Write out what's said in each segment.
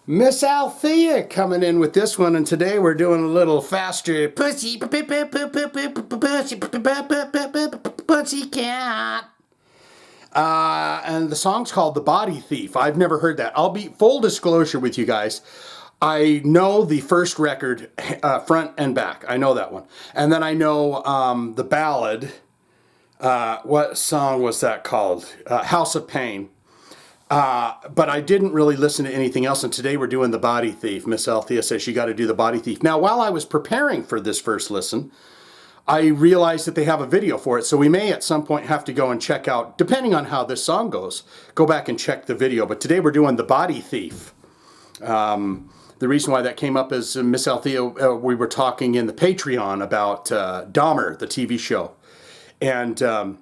Miss Althea coming in with this one, and today we're doing a little faster pussycat. And the song's called The Body Thief. I've never heard that. I'll be full disclosure with you guys. I know the first record front and back. I know that one. And then I know the ballad. What song was that called? House of Pain. But I didn't really listen to anything else, and today we're doing The Body Thief. Miss Althea says she got to do The Body Thief. Now, while I was preparing for this first listen, I realized that they have a video for it, so we may at some point have to go and check out, depending on how this song goes, go back and check the video. But today we're doing The Body Thief. The reason why that came up is Miss Althea, we were talking in the Patreon about Dahmer, the TV show. And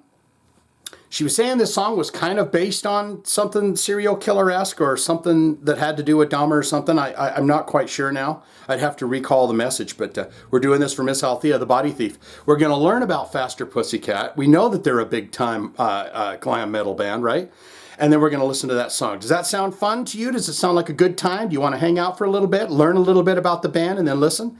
she was saying this song was kind of based on something serial killer-esque or something that had to do with Dahmer or something. I'm not quite sure now. I'd have to recall the message, but we're doing this for Miss Althea, The Body Thief. We're going to learn about Faster Pussycat. We know that they're a big-time glam metal band, right? And then we're going to listen to that song. Does that sound fun to you? Does it sound like a good time? Do you want to hang out for a little bit, learn a little bit about the band, and then listen?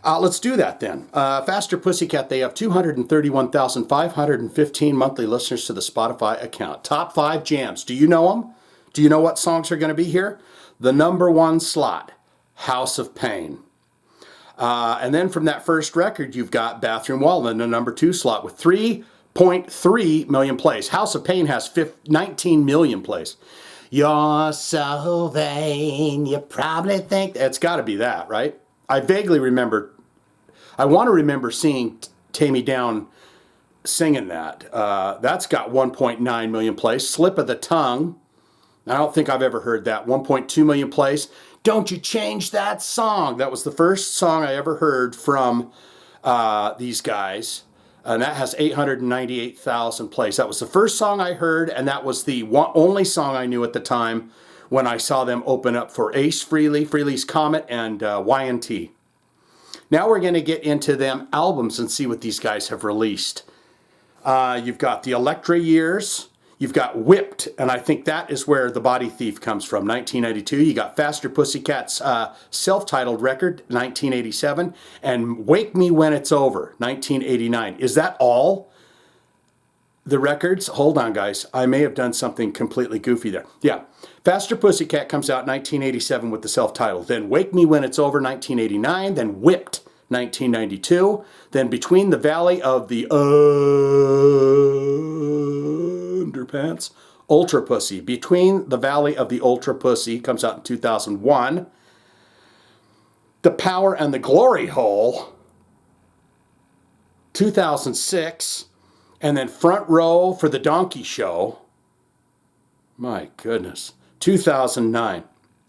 Let's do that then. Faster Pussycat, they have 231,515 monthly listeners to the Spotify account. Top 5 jams. Do you know them? Do you know what songs are going to be here? The number 1 slot, House of Pain. And then from that first record, you've got Bathroom Wall in the number 2 slot with 3.3 million plays. House of Pain has 19 million plays. You're so vain, you probably think... It's got to be that, right? I vaguely remember, I want to remember seeing Taime Downe singing that. That's got 1.9 million plays. Slip of the Tongue. I don't think I've ever heard that. 1.2 million plays. Don't You Change That Song. That was the first song I ever heard from these guys. And that has 898,000 plays. That was the first song I heard, and that was the only song I knew at the time when I saw them open up for Ace Frehley, Frehley's Comet, and Y&T. Now we're going to get into them albums and see what these guys have released. You've got the Electra years. You've got Whipped, and I think that is where The Body Thief comes from, 1992. You got Faster Pussycat's self-titled record, 1987, and Wake Me When It's Over, 1989. Is that all? The records? Hold on, guys. I may have done something completely goofy there. Yeah. Faster Pussycat comes out in 1987 with the self-titled. Then Wake Me When It's Over, 1989. Then Whipped, 1992. Then Between the Valley of the Underpants, Ultra Pussy. Between the Valley of the Ultra Pussy comes out in 2001. The Power and the Glory Hole, 2006. And then Front Row for the Donkey Show, my goodness, 2009.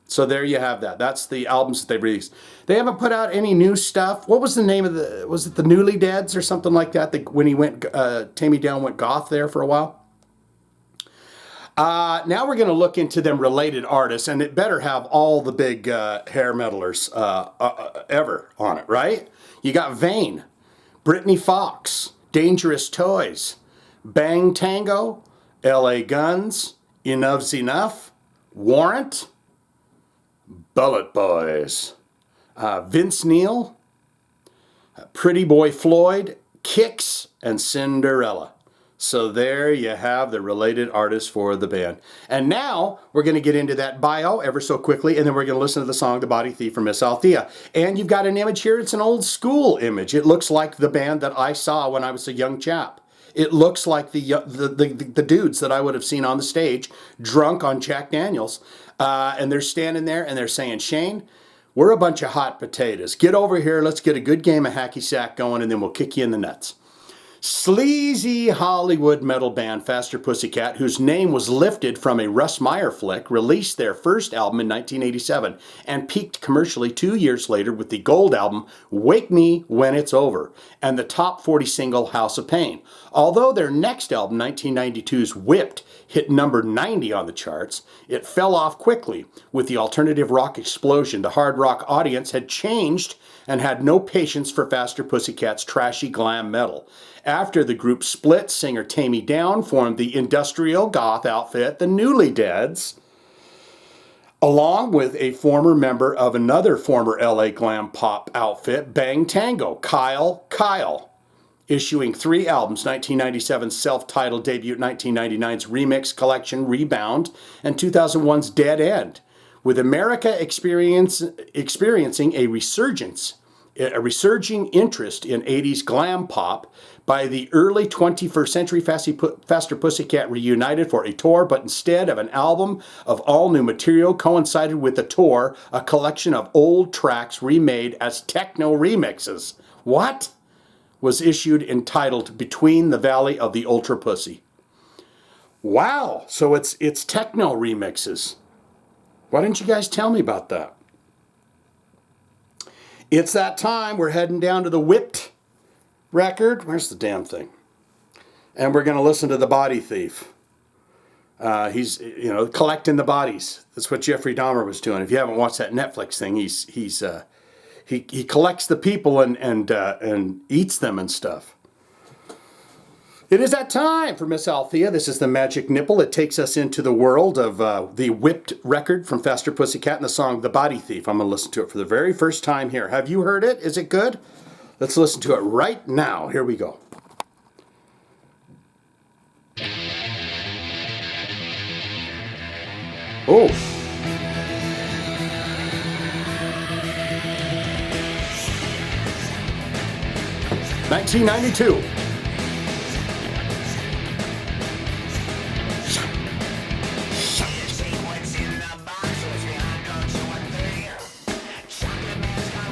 So there you have that. That's the albums that they released. They haven't put out any new stuff. What was the name of the, was it the Newly Deads or something like that? When he went, Taime Downe went goth there for a while. Now we're going to look into them related artists, and it better have all the big hair metalers ever on it, right? You got Vane, Brittany Fox, Dangerous Toys, Bang Tango, LA Guns, Enough's Enough, Warrant, Bullet Boys, Vince Neil, Pretty Boy Floyd, Kix, and Cinderella. So there you have the related artists for the band. And now we're going to get into that bio ever so quickly, and then we're going to listen to the song The Body Thief from Miss Althea. And you've got an image here. It's an old school image. It looks like the band that I saw when I was a young chap. It looks like the dudes that I would have seen on the stage drunk on Jack Daniels. And they're standing there and they're saying, Shane, we're a bunch of hot potatoes. Get over here. Let's get a good game of hacky sack going, and then we'll kick you in the nuts. Sleazy Hollywood metal band Faster Pussycat, whose name was lifted from a Russ Meyer flick, released their first album in 1987 and peaked commercially 2 years later with the gold album Wake Me When It's Over and the top 40 single House of Pain. Although their next album, 1992's Whipped, hit number 90 on the charts, it fell off quickly. With the alternative rock explosion, the hard rock audience had changed and had no patience for Faster Pussycat's trashy glam metal. After the group split, singer Taime Downe formed the industrial goth outfit, the Newly Deads. along with a former member of another former LA glam pop outfit, Bang Tango, Kyle, issuing 3 albums, 1997's self-titled debut, 1999's remix collection, Rebound, and 2001's Dead End, with America experiencing a resurging interest in 80s glam pop. By the early 21st century, Faster Pussycat reunited for a tour, but instead of an album of all new material, coincided with the tour a collection of old tracks remade as techno remixes. What? Was issued entitled Between the Valley of the Ultra Pussy. Wow, so it's techno remixes. Why didn't you guys tell me about that? It's that time. We're heading down to the Whipped record. Where's the damn thing? And we're going to listen to The Body Thief. He's, collecting the bodies. That's what Jeffrey Dahmer was doing. If you haven't watched that Netflix thing, he collects the people and eats them and stuff. It is that time for Miss Althea. This is the Magic Nipple. It takes us into the world of the Whipped record from Faster Pussycat and the song The Body Thief. I'm going to listen to it for the very first time here. Have you heard it? Is it good? Let's listen to it right now. Here we go. Oh. $1992.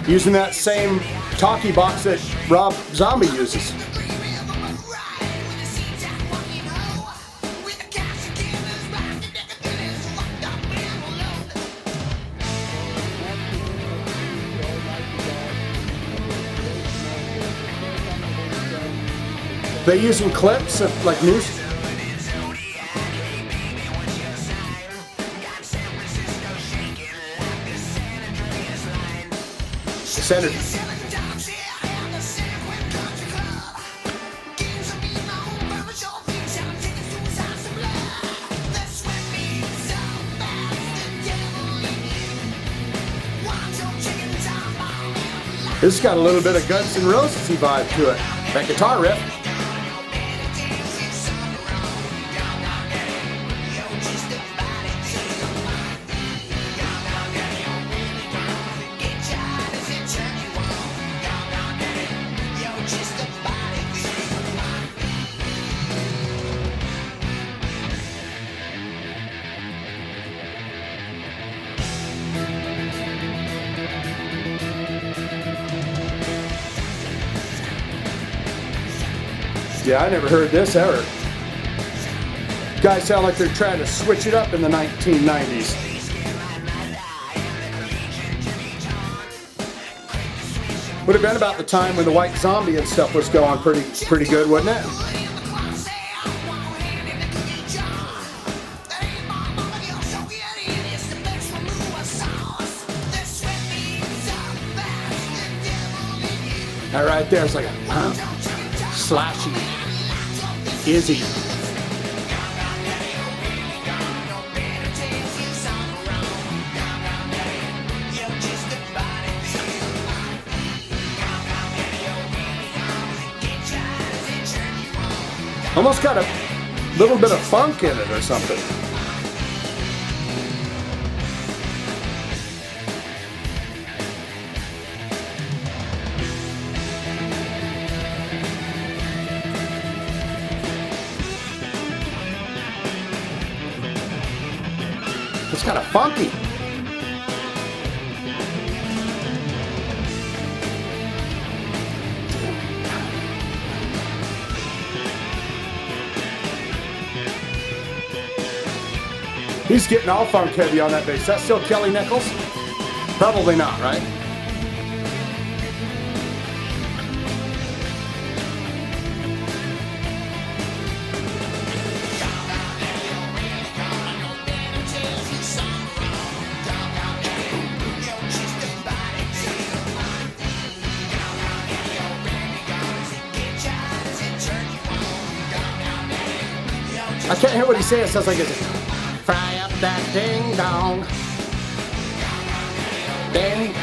Using that same talkie box that Rob Zombie uses. They using clips of like news. Senator. This has got a little bit of Guns N' Roses vibe to it. That guitar riff. Yeah, I never heard this ever. Guys sound like they're trying to switch it up in the 1990s. Would have been about the time when the White Zombie and stuff was going pretty good, wouldn't it? That right there is like a slashy, Izzy. Almost got a little bit of funk in it or something. It's kind of funky. He's getting all funk heavy on that bass. That's still Kelly Nichols? Probably not, right? I can't hear what he's saying. It sounds like it's fry up that ding dong. Dang.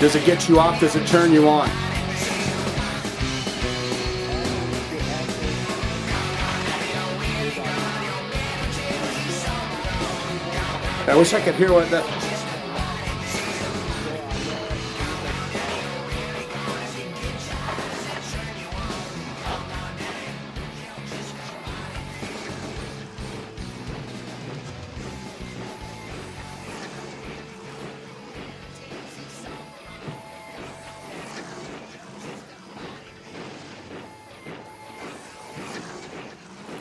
Does it get you off? Does it turn you on? I wish I could hear what that...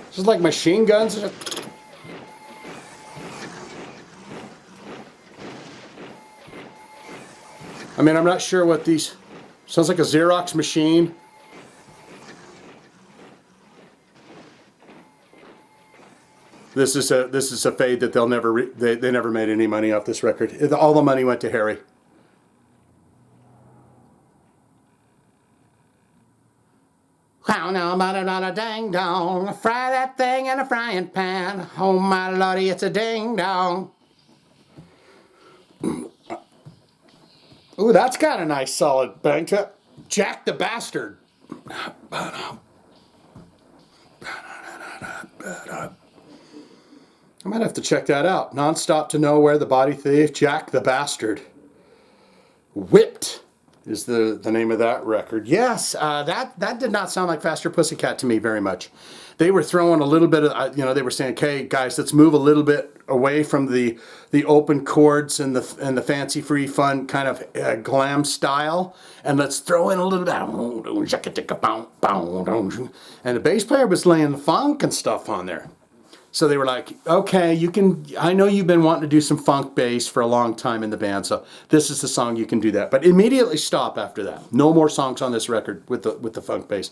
This is like machine guns. I mean, I'm not sure what these... Sounds like a Xerox machine. This is a fade that they'll never they never made any money off this record. All the money went to Harry. Now about it on a ding dong, fry that thing in a frying pan. Oh my lordy, it's a ding dong. Ooh, that's got a nice solid bang to it. Jack the Bastard. I might have to check that out. Nonstop to Nowhere, The Body Thief, Jack the Bastard. Whipped is the name of that record. Yes, that did not sound like Faster Pussycat to me very much. They were throwing a little bit of, they were saying, okay, guys, let's move a little bit away from the open chords and the fancy free fun kind of glam style, and let's throw in a little bit. And the bass player was laying the funk and stuff on there. So they were like, okay, you can, I know you've been wanting to do some funk bass for a long time in the band, so this is the song you can do that. But immediately stop after that. No more songs on this record with the funk bass.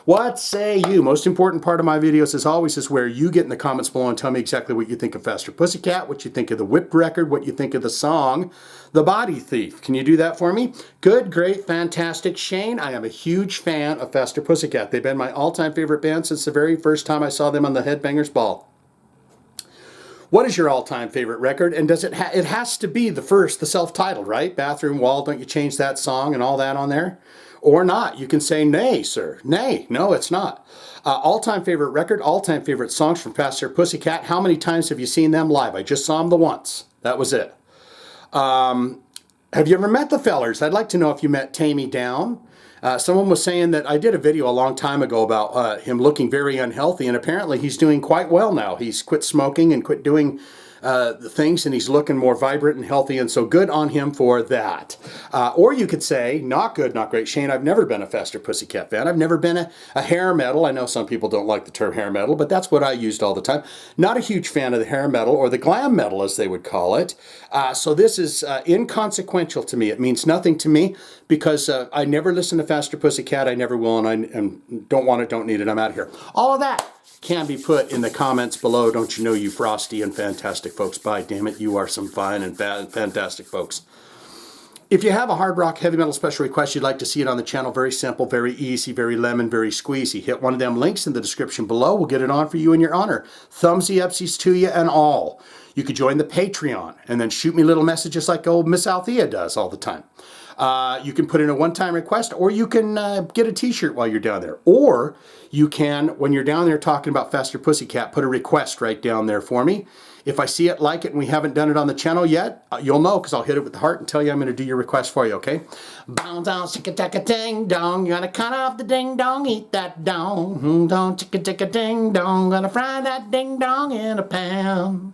What say you? Most important part of my videos, as always, is where you get in the comments below and tell me exactly what you think of Faster Pussycat, what you think of the Whipped record, what you think of the song, The Body Thief. Can you do that for me? Good, great, fantastic. Shane, I am a huge fan of Faster Pussycat. They've been my all-time favorite band since the very first time I saw them on the Headbangers Ball. What is your all-time favorite record? And does it has to be the self-titled, right? Bathroom Wall, don't you change that song and all that on there? Or not. You can say, nay, sir. Nay, no, it's not. All-time favorite record, all-time favorite songs from Faster Pussycat. How many times have you seen them live? I just saw them the once. That was it. Have you ever met the fellers? I'd like to know if you met Taime Downe. Someone was saying that I did a video a long time ago about him looking very unhealthy, and apparently he's doing quite well now. He's quit smoking and quit doing the things, and he's looking more vibrant and healthy, and so good on him for that. Or you could say, not good, not great. Shane, I've never been a Faster Pussycat fan. I've never been a hair metal. I know some people don't like the term hair metal, but that's what I used all the time. Not a huge fan of the hair metal, or the glam metal, as they would call it. So this is inconsequential to me. It means nothing to me because I never listen to Faster Pussycat. I never will, and I don't want it, don't need it. I'm out of here. All of that can be put in the comments below. Don't you know, you frosty and fantastic folks? By damn it, you are some fine and fantastic folks. If you have a hard rock heavy metal special request, you'd like to see it on the channel, very simple, very easy, very lemon, very squeezy. Hit one of them links in the description below. We'll get it on for you in your honor. Thumbsy upsies to you and all. You could join the Patreon and then shoot me little messages like old Miss Althea does all the time. You can put in a one-time request, or you can get a t-shirt while you're down there. Or you can, when you're down there talking about Faster Pussycat, put a request right down there for me. If I see it, like it, and we haven't done it on the channel yet, you'll know because I'll hit it with the heart and tell you I'm going to do your request for you, okay? Bound down, chicka ding dong, gonna cut off the ding dong, eat that dong. Don't chicka ding dong, gonna fry that ding dong in a pan.